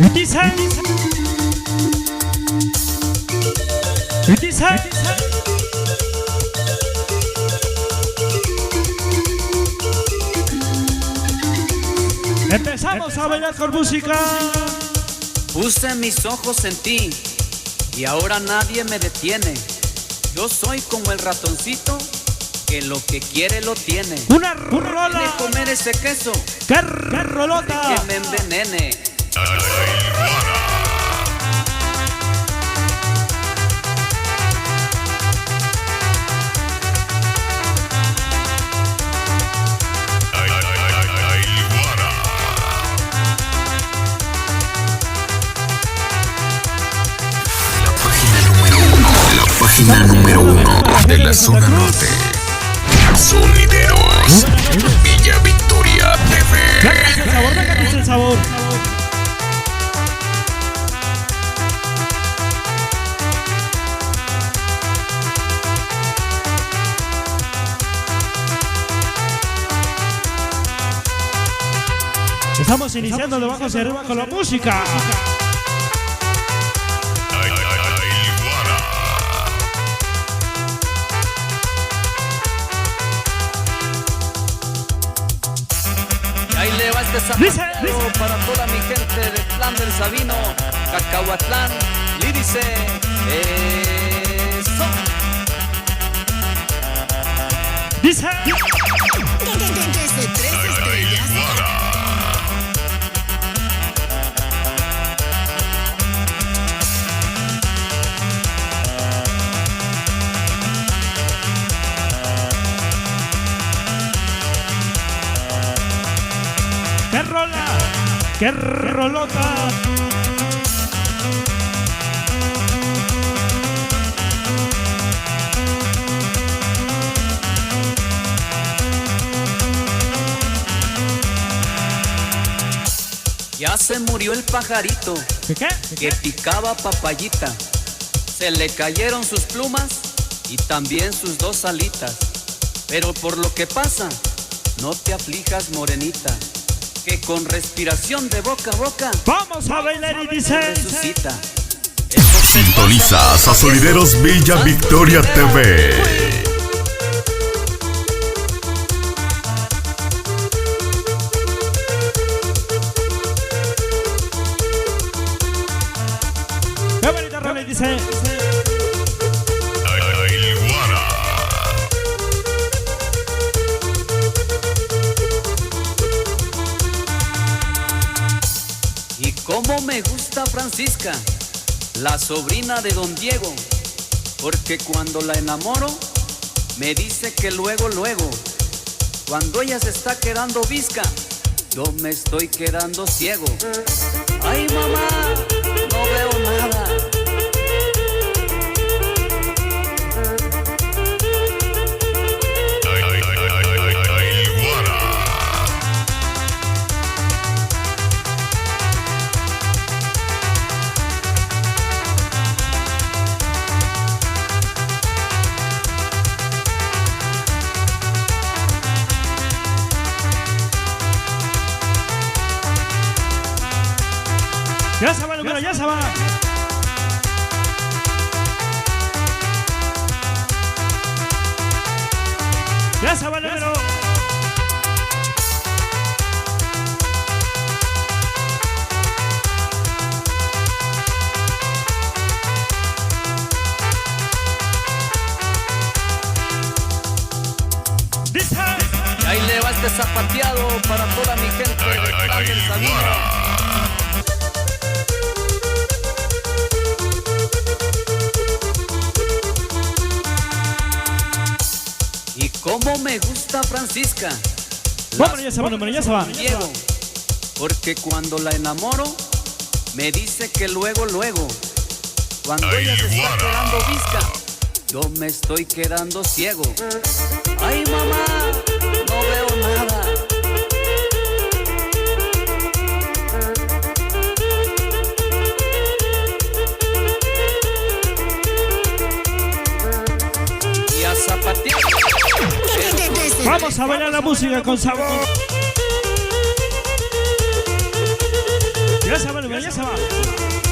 Dice. Empezamos a bailar con música. Puse mis ojos en ti y ahora nadie me detiene. Yo soy como el ratoncito que lo que quiere lo tiene. Una rola. De comer ese queso. ¡Qué rolota! Que me envenene. Página número uno de la zona norte. Sonideros Villa Victoria TV. Venga el sabor. Estamos iniciando de abajo hacia arriba con la música. Ahí le va este zapateado para toda mi gente de Plan del Sabino, Cacahuatlán, Lídice, eso. Dice. Desde 3 estrellas. ¡Qué rola! ¡Qué rolota! Ya se murió el pajarito ¿Qué? que picaba papayita. Se le cayeron sus plumas y también sus 2 alitas. Pero por lo que pasa, no te aflijas, morenita, que con respiración de boca a boca Vamos a bailar y dice. resucita. Sintonizas a Sonideros Villa Victoria TV. ¡Qué bonita rola y dice! Y cómo me gusta Francisca, la sobrina de don Diego, porque cuando la enamoro, me dice que luego, cuando ella se está quedando visca, yo me estoy quedando ciego. Ay, mamá, no veo nada. ¡Ya se va el número, ya se va! ¡Ya se va el número! ¡Dice! Y ahí le va este zapateado para toda mi gente de Plan del Sabino. Y cómo me gusta Francisca, Vámonos, ya se va el número, ya se va. Diego, porque cuando la enamoro, me dice que luego, cuando ella se está quedando visca, yo me estoy quedando ciego. Ay, mamá, no veo nada. Y a zapatear. Vamos a bailar la música con sabor. Ya se va el número, ya se va.